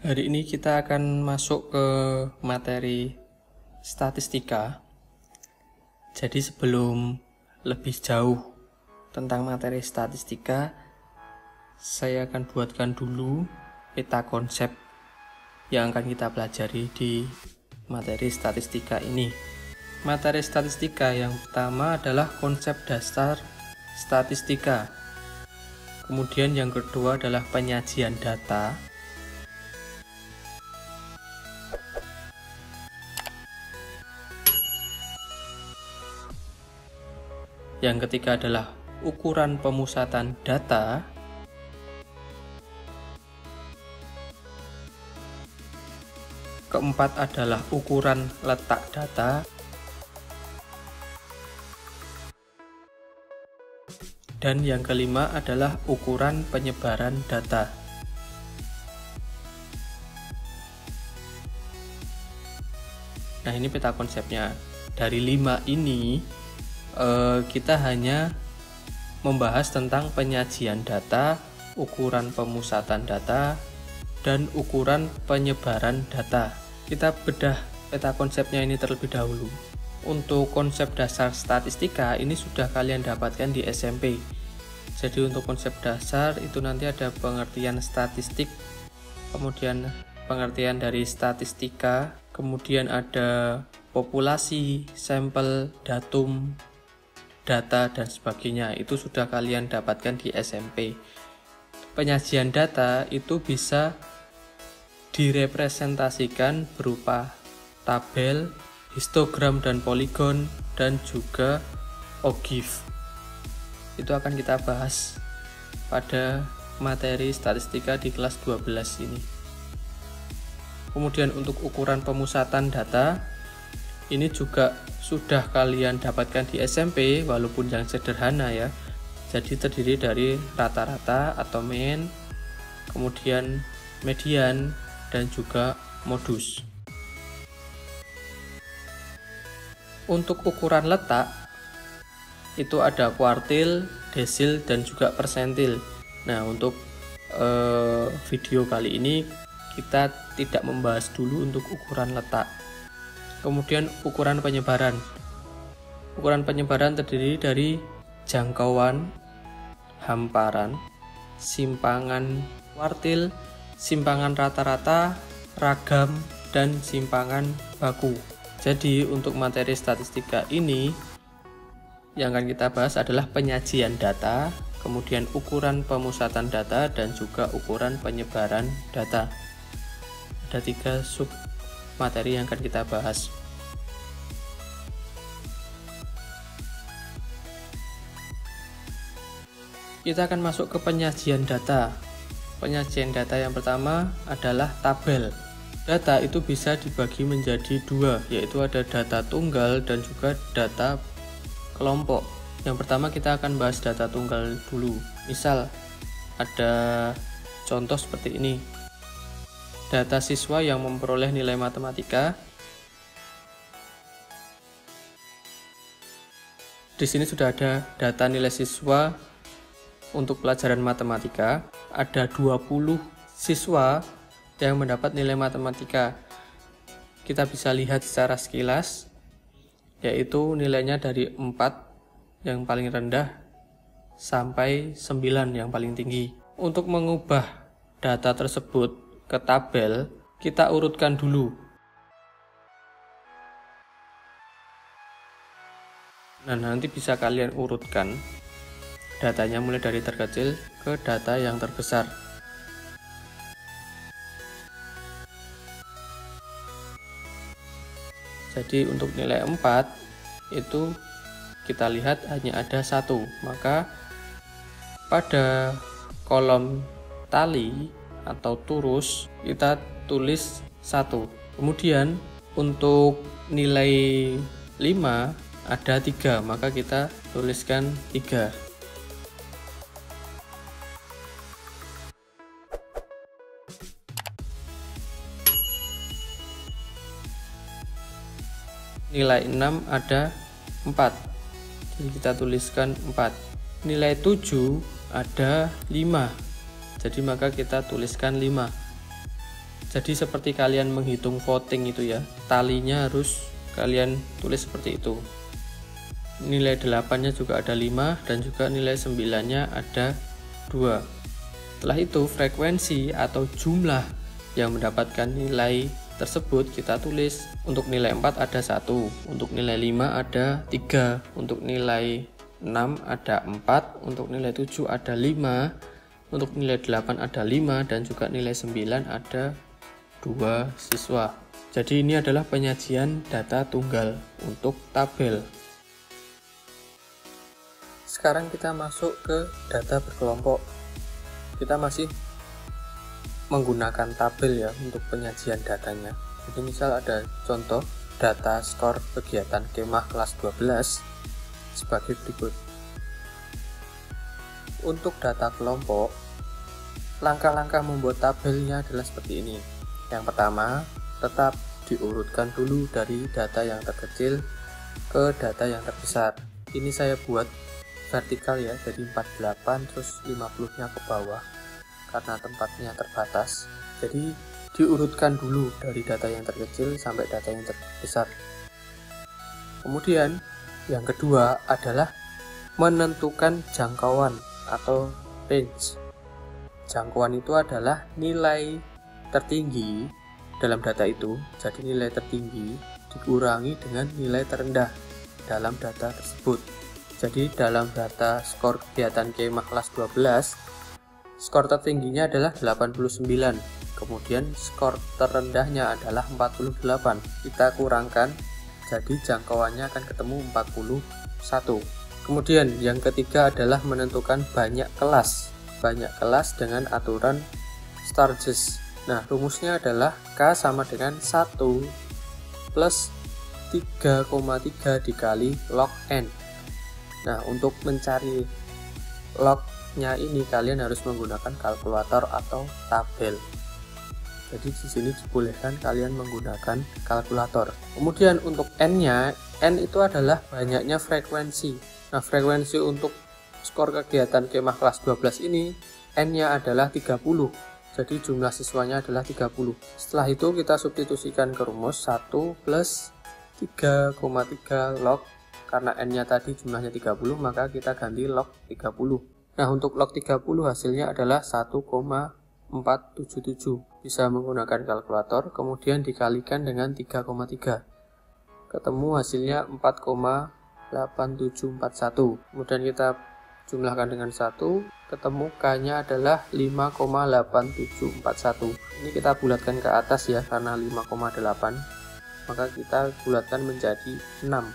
Hari ini kita akan masuk ke materi statistika. Jadi sebelum lebih jauh tentang materi statistika, saya akan buatkan dulu peta konsep yang akan kita pelajari di materi statistika ini. Materi statistika yang pertama adalah konsep dasar statistika. Kemudian yang kedua adalah penyajian data. Yang ketiga adalah ukuran pemusatan data. Keempat adalah ukuran letak data. Dan yang kelima adalah ukuran penyebaran data. Nah, ini peta konsepnya. Dari 5 ini kita hanya membahas tentang penyajian data, ukuran pemusatan data, dan ukuran penyebaran data. Kita bedah peta konsepnya ini terlebih dahulu. Untuk konsep dasar statistika ini sudah kalian dapatkan di SMP. Jadi untuk konsep dasar itu nanti ada pengertian statistik, kemudian pengertian dari statistika, kemudian ada populasi, sampel, datum, data, dan sebagainya. Itu sudah kalian dapatkan di SMP. Penyajian data itu bisa direpresentasikan berupa tabel, histogram dan poligon, dan juga OGIF. Itu akan kita bahas pada materi statistika di kelas 12 ini. Kemudian untuk ukuran pemusatan data, ini juga sudah kalian dapatkan di SMP, walaupun yang sederhana ya. Jadi terdiri dari rata-rata atau mean, kemudian median, dan juga modus. Untuk ukuran letak, itu ada kuartil, desil, dan juga persentil. Nah, untuk video kali ini kita tidak membahas dulu untuk ukuran letak. Kemudian ukuran penyebaran. Ukuran penyebaran terdiri dari jangkauan, hamparan, simpangan kuartil, simpangan rata-rata, ragam, dan simpangan baku. Jadi untuk materi statistika ini yang akan kita bahas adalah penyajian data, kemudian ukuran pemusatan data, dan juga ukuran penyebaran data. Ada 3 sub materi yang akan kita bahas. Kita akan masuk ke penyajian data. Penyajian data yang pertama adalah tabel. Data itu bisa dibagi menjadi 2, yaitu ada data tunggal dan juga data kelompok. Yang pertama kita akan bahas data tunggal dulu. Misal ada contoh seperti ini. Data siswa yang memperoleh nilai matematika. Di sini sudah ada data nilai siswa untuk pelajaran matematika. Ada 20 siswa yang mendapat nilai matematika. Kita bisa lihat secara sekilas, yaitu nilainya dari 4 yang paling rendah sampai 9 yang paling tinggi. Untuk mengubah data tersebut ke tabel, kita urutkan dulu. Nah, nanti bisa kalian urutkan datanya mulai dari terkecil ke data yang terbesar. Jadi untuk nilai 4 itu kita lihat hanya ada 1, maka pada kolom tali atau turus kita tulis 1. Kemudian untuk nilai 5 ada 3, maka kita tuliskan 3. Nilai 6 ada 4, jadi kita tuliskan 4. Nilai 7 ada 5, jadi maka kita tuliskan 5. Jadi seperti kalian menghitung voting itu ya, talinya harus kalian tulis seperti itu. Nilai 8-nya juga ada 5 dan juga nilai 9-nya ada 2. Setelah itu frekuensi atau jumlah yang mendapatkan nilai tersebut kita tulis. Untuk nilai 4 ada 1, untuk nilai 5 ada 3, untuk nilai 6 ada 4, untuk nilai 7 ada 5, untuk nilai 8 ada 5, dan juga nilai 9 ada 2 siswa. Jadi ini adalah penyajian data tunggal untuk tabel. Sekarang kita masuk ke data berkelompok. Kita masih menggunakan tabel ya untuk penyajian datanya. Jadi misal ada contoh data skor kegiatan kemah kelas 12 sebagai berikut. Untuk data kelompok, langkah-langkah membuat tabelnya adalah seperti ini. Yang pertama, tetap diurutkan dulu dari data yang terkecil ke data yang terbesar. Ini saya buat vertikal ya, jadi 48 terus 50-nya ke bawah karena tempatnya terbatas. Jadi diurutkan dulu dari data yang terkecil sampai data yang terbesar. Kemudian yang kedua adalah menentukan jangkauan atau range. Jangkauan itu adalah nilai tertinggi dalam data itu, jadi nilai tertinggi dikurangi dengan nilai terendah dalam data tersebut. Jadi dalam data skor kegiatan kemah kelas 12, skor tertingginya adalah 89, kemudian skor terendahnya adalah 48. Kita kurangkan, jadi jangkauannya akan ketemu 41. Kemudian yang ketiga adalah menentukan banyak kelas dengan aturan Sturges. Nah, rumusnya adalah K sama dengan 1 plus 3,3 dikali log N. Nah, untuk mencari lognya ini kalian harus menggunakan kalkulator atau tabel. Jadi di sini dibolehkan kalian menggunakan kalkulator. Kemudian untuk N-nya, N itu adalah banyaknya frekuensi. Nah, frekuensi untuk skor kegiatan kemah kelas 12 ini N-nya adalah 30. Jadi jumlah siswanya adalah 30. Setelah itu kita substitusikan ke rumus 1 plus 3,3 log. Karena N-nya tadi jumlahnya 30, maka kita ganti log 30. Nah, untuk log 30 hasilnya adalah 1,477. Bisa menggunakan kalkulator, kemudian dikalikan dengan 3,3. Ketemu hasilnya 4,8741. Kemudian kita jumlahkan dengan 1, ketemu K-nya adalah 5,8741. Ini kita bulatkan ke atas ya, karena 5,8, maka kita bulatkan menjadi 6.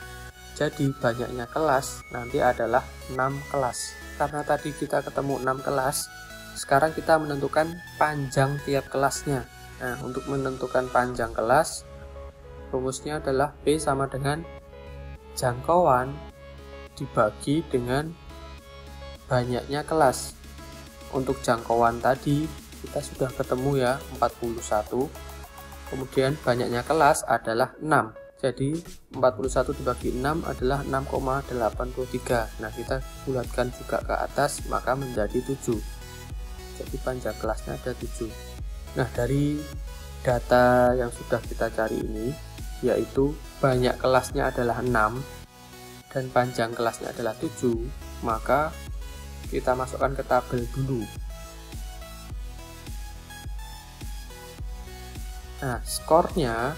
Jadi banyaknya kelas nanti adalah 6 kelas. Karena tadi kita ketemu 6 kelas, sekarang kita menentukan panjang tiap kelasnya. Nah, untuk menentukan panjang kelas, rumusnya adalah P sama dengan jangkauan dibagi dengan banyaknya kelas. Untuk jangkauan tadi kita sudah ketemu ya, 41. Kemudian banyaknya kelas adalah 6. Jadi 41 dibagi 6 adalah 6,83. Nah, kita bulatkan juga ke atas, maka menjadi 7. Jadi panjang kelasnya ada 7. Nah, dari data yang sudah kita cari ini, yaitu banyak kelasnya adalah 6 dan panjang kelasnya adalah 7, maka kita masukkan ke tabel dulu. Nah, skornya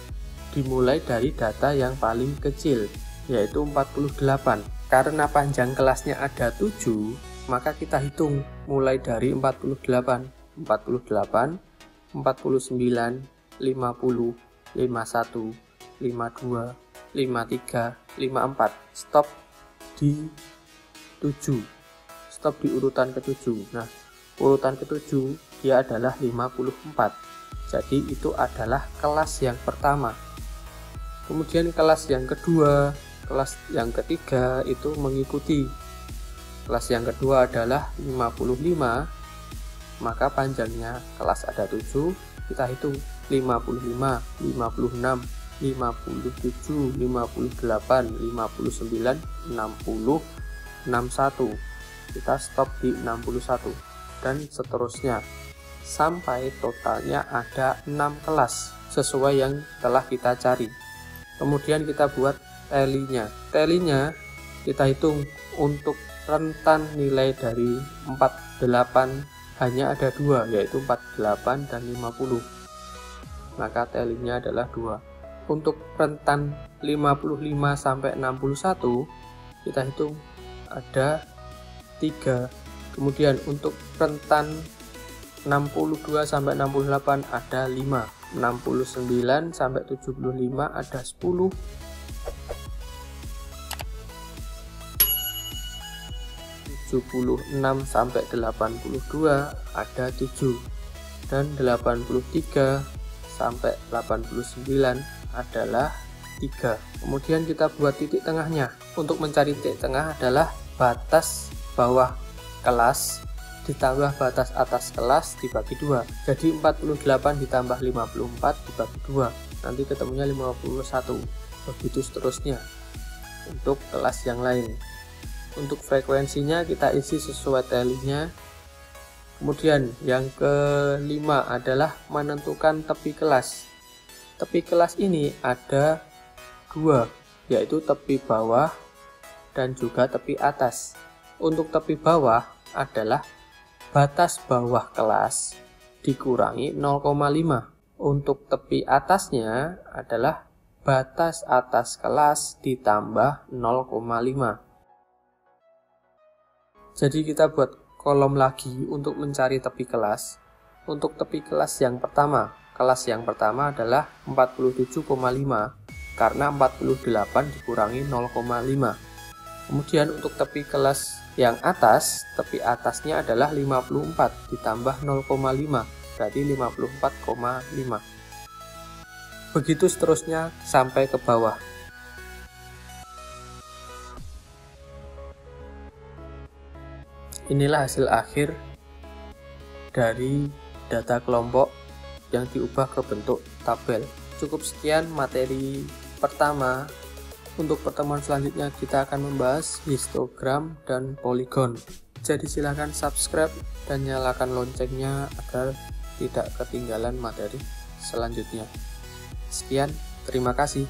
dimulai dari data yang paling kecil, yaitu 48. Karena panjang kelasnya ada 7, maka kita hitung mulai dari 48, 49, 50, 51, 52, 53, 54. Stop di 7. Stop di urutan ke-7. Nah, urutan ke-7 dia adalah 54. Jadi itu adalah kelas yang pertama. Kemudian kelas yang kedua, kelas yang ketiga itu mengikuti. Kelas yang kedua adalah 55, maka panjangnya kelas ada 7, kita hitung 55, 56, 57, 58, 59, 60, 61. Kita stop di 61 dan seterusnya. sampai totalnya ada 6 kelas sesuai yang telah kita cari. Kemudian kita buat tally-nya. Tally-nya kita hitung untuk rentan nilai dari 48 hanya ada 2, yaitu 48 dan 50. Maka tally-nya adalah 2. Untuk rentan 55 sampai 61 kita hitung ada 3. Kemudian untuk rentan 62 sampai 68 ada 5. 69 sampai 75 ada 10. 76 sampai 82 ada 7, dan 83 sampai 89 adalah 3. Kemudian kita buat titik tengahnya. Untuk mencari titik tengah adalah batas bawah kelas ditambah batas atas kelas dibagi 2. Jadi 48 ditambah 54 dibagi 2. Nanti ketemunya 51. Begitu seterusnya untuk kelas yang lain. Untuk frekuensinya kita isi sesuai tally-nya. Kemudian yang kelima adalah menentukan tepi kelas. Tepi kelas ini ada 2, yaitu tepi bawah dan juga tepi atas. Untuk tepi bawah adalah batas bawah kelas dikurangi 0,5. Untuk tepi atasnya adalah batas atas kelas ditambah 0,5. Jadi kita buat kolom lagi untuk mencari tepi kelas. Untuk tepi kelas yang pertama adalah 47,5 karena 48 dikurangi 0,5. Kemudian untuk tepi kelas yang atas, tepi atasnya adalah 54 ditambah 0,5, berarti 54,5. Begitu seterusnya sampai ke bawah. Inilah hasil akhir dari data kelompok yang diubah ke bentuk tabel. Cukup sekian materi pertama. Untuk pertemuan selanjutnya kita akan membahas histogram dan poligon. Jadi silakan subscribe dan nyalakan loncengnya agar tidak ketinggalan materi selanjutnya. Sekian, terima kasih.